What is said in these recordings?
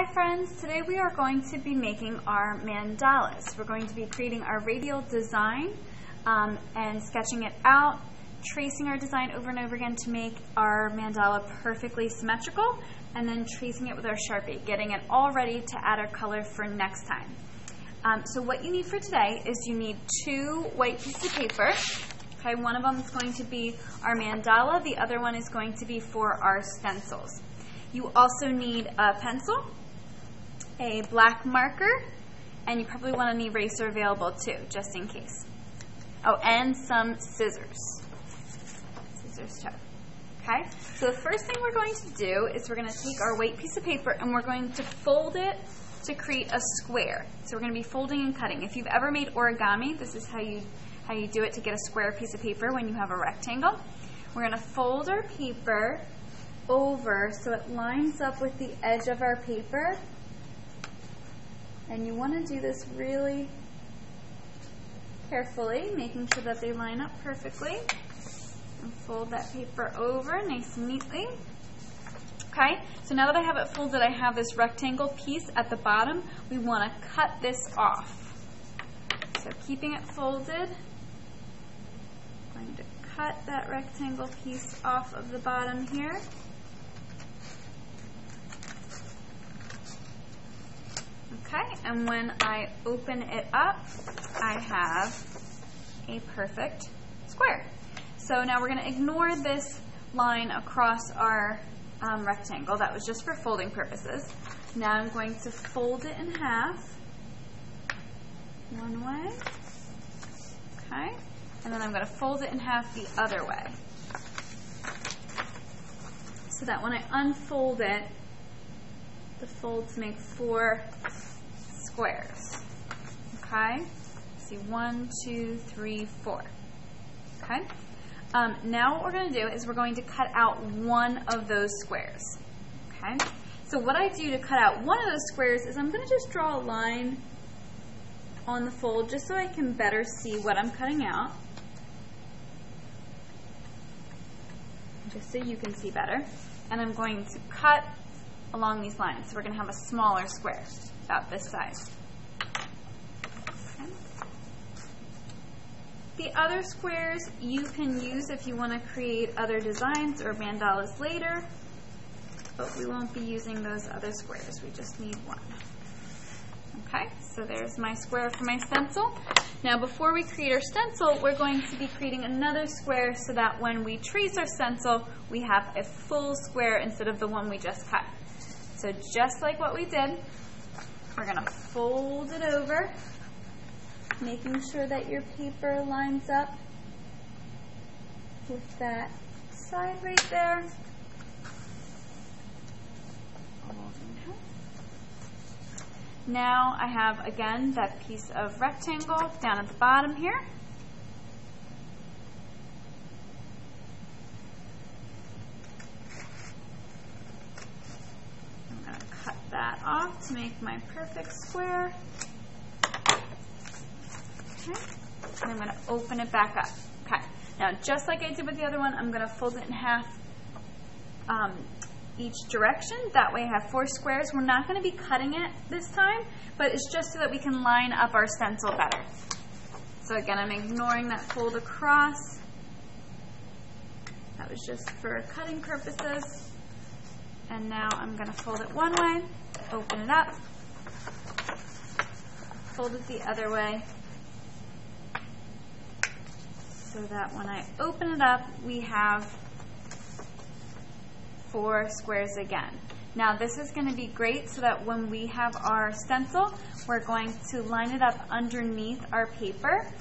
Hi friends, today we are going to be making our mandalas. We're going to be creating our radial design and sketching it out, tracing our design over and over again to make our mandala perfectly symmetrical, and then tracing it with our Sharpie, getting it all ready to add our color for next time. So what you need for today is you need 2 white pieces of paper. Okay, one of them is going to be our mandala, the other one is going to be for our stencils. You also need a pencil, a black marker, and you probably want an eraser available too, just in case. Oh, and some scissors. Scissors too. Okay, so the first thing we're going to do is we're going to take our white piece of paper and we're going to fold it to create a square. So we're going to be folding and cutting. If you've ever made origami, this is how you do it to get a square piece of paper when you have a rectangle. We're going to fold our paper over so it lines up with the edge of our paper. And you want to do this really carefully, making sure that they line up perfectly. And fold that paper over nice and neatly. Okay, so now that I have it folded, I have this rectangle piece at the bottom. We want to cut this off. So keeping it folded, I'm going to cut that rectangle piece off of the bottom here. Okay, and when I open it up, I have a perfect square. So now we're going to ignore this line across our rectangle. That was just for folding purposes. Now I'm going to fold it in half one way. Okay, and then I'm going to fold it in half the other way. So that when I unfold it, the folds make 4 squares. Okay, see 1, 2, 3, 4. Okay, now what we're going to do is we're going to cut out one of those squares. Okay, so what I do to cut out one of those squares is I'm going to just draw a line on the fold just so I can better see what I'm cutting out. Just so you can see better. And I'm going to cut along these lines. So we're going to have a smaller square, about this size. Okay. The other squares you can use if you want to create other designs or mandalas later, but we won't be using those other squares. We just need one. Okay, so there's my square for my stencil. Now before we create our stencil, we're going to be creating another square so that when we trace our stencil, we have a full square instead of the one we just cut. So just like what we did, we're going to fold it over, making sure that your paper lines up with that side right there. Now I have, again, that piece of rectangle down at the bottom here. I'm going to cut that off to make my perfect square. Okay. And I'm going to open it back up. Okay. Now, just like I did with the other one, I'm going to fold it in half each direction. That way I have 4 squares. We're not going to be cutting it this time, but it's just so that we can line up our stencil better. So again, I'm ignoring that fold across. That was just for cutting purposes. And now I'm going to fold it one way, open it up, fold it the other way, so that when I open it up, we have 4 squares again. Now this is going to be great so that when we have our stencil, we're going to line it up underneath our paper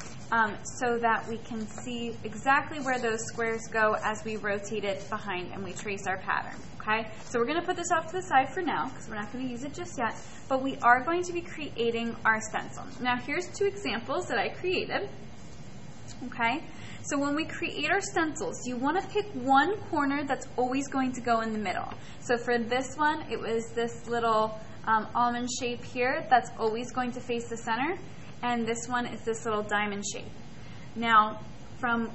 so that we can see exactly where those squares go as we rotate it behind and we trace our pattern. Okay, so we're going to put this off to the side for now because we're not going to use it just yet, but we are going to be creating our stencil. Now here's 2 examples that I created. Okay, so when we create our stencils, you want to pick one corner that's always going to go in the middle. So for this one, it was this little almond shape here that's always going to face the center, and this one is this little diamond shape. Now, from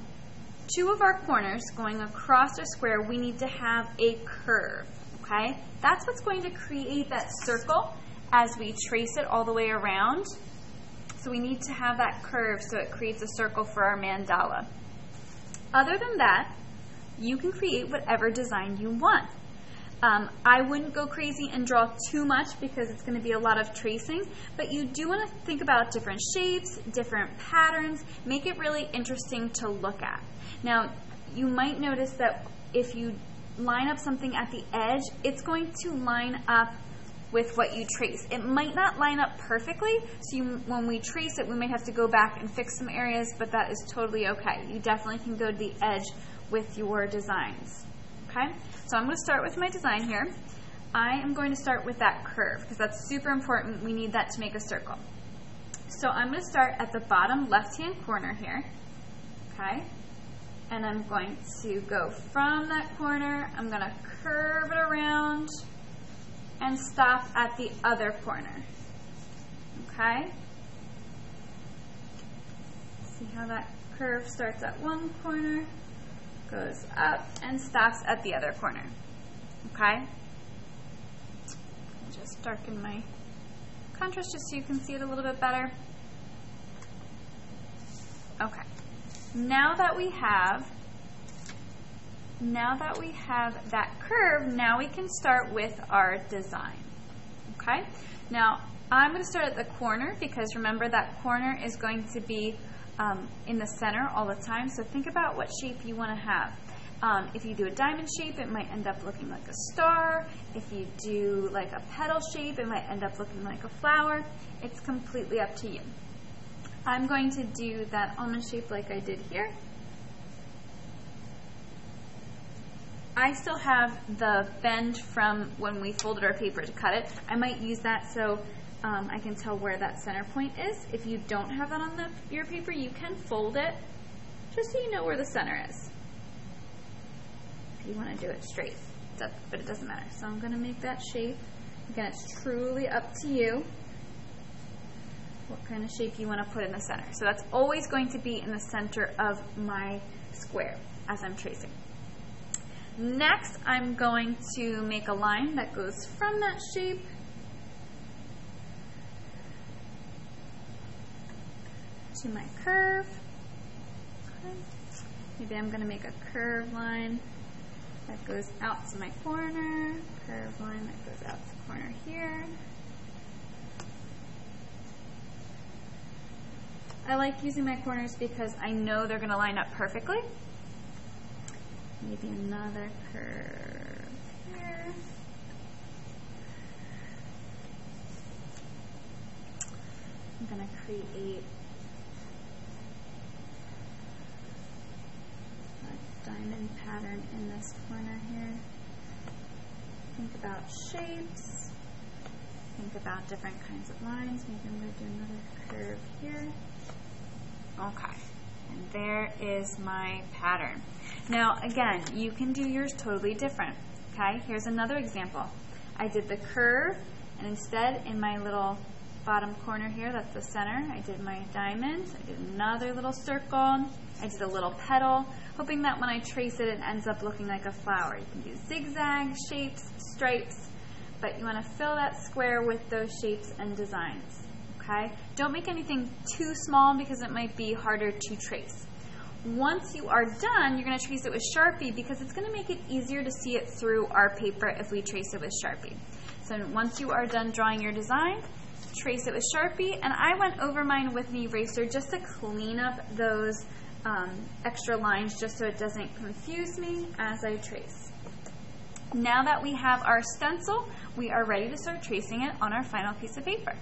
2 of our corners going across our square, we need to have a curve. Okay? That's what's going to create that circle as we trace it all the way around. So we need to have that curve so it creates a circle for our mandala. Other than that, you can create whatever design you want. I wouldn't go crazy and draw too much because it's going to be a lot of tracing, but you do want to think about different shapes, different patterns, make it really interesting to look at. Now, you might notice that if you line up something at the edge, it's going to line up with what you trace. It might not line up perfectly, so when we trace it, we might have to go back and fix some areas, but that is totally okay. You definitely can go to the edge with your designs. Okay? So I'm going to start with my design here. I am going to start with that curve because that's super important. We need that to make a circle. So I'm going to start at the bottom left-hand corner here. Okay? And I'm going to go from that corner. I'm going to curve it around and stop at the other corner. Okay? See how that curve starts at one corner, goes up, and stops at the other corner. Okay? I'll just darken my contrast just so you can see it a little bit better. Okay. Now that we have that curve, now we can start with our design. Okay? Now, I'm going to start at the corner because remember that corner is going to be in the center all the time. So think about what shape you want to have. If you do a diamond shape, it might end up looking like a star. If you do like a petal shape, it might end up looking like a flower. It's completely up to you. I'm going to do that almond shape like I did here. I still have the bend from when we folded our paper to cut it. I might use that so I can tell where that center point is. If you don't have that on your paper, you can fold it just so you know where the center is. If you want to do it straight, but it doesn't matter. So I'm going to make that shape. Again, it's truly up to you what kind of shape you want to put in the center. So that's always going to be in the center of my square as I'm tracing. Next, I'm going to make a line that goes from that shape to my curve. Okay. Maybe I'm going to make a curve line that goes out to my corner, curve line that goes out to the corner here. I like using my corners because I know they're going to line up perfectly. Maybe another curve here. I'm going to create a diamond pattern in this corner here. Think about shapes. Think about different kinds of lines. Maybe I'm going to do another curve here. Okay. And there is my pattern. Now, again, you can do yours totally different. Okay, here's another example. I did the curve, and instead, in my little bottom corner here, that's the center, I did my diamond. I did another little circle. I did a little petal, hoping that when I trace it, it ends up looking like a flower. You can do zigzag shapes, stripes, but you want to fill that square with those shapes and designs. Okay? Don't make anything too small because it might be harder to trace. Once you are done, you're going to trace it with Sharpie because it's going to make it easier to see it through our paper if we trace it with Sharpie. So once you are done drawing your design, trace it with Sharpie, and I went over mine with an eraser just to clean up those extra lines just so it doesn't confuse me as I trace. Now that we have our stencil, we are ready to start tracing it on our final piece of paper.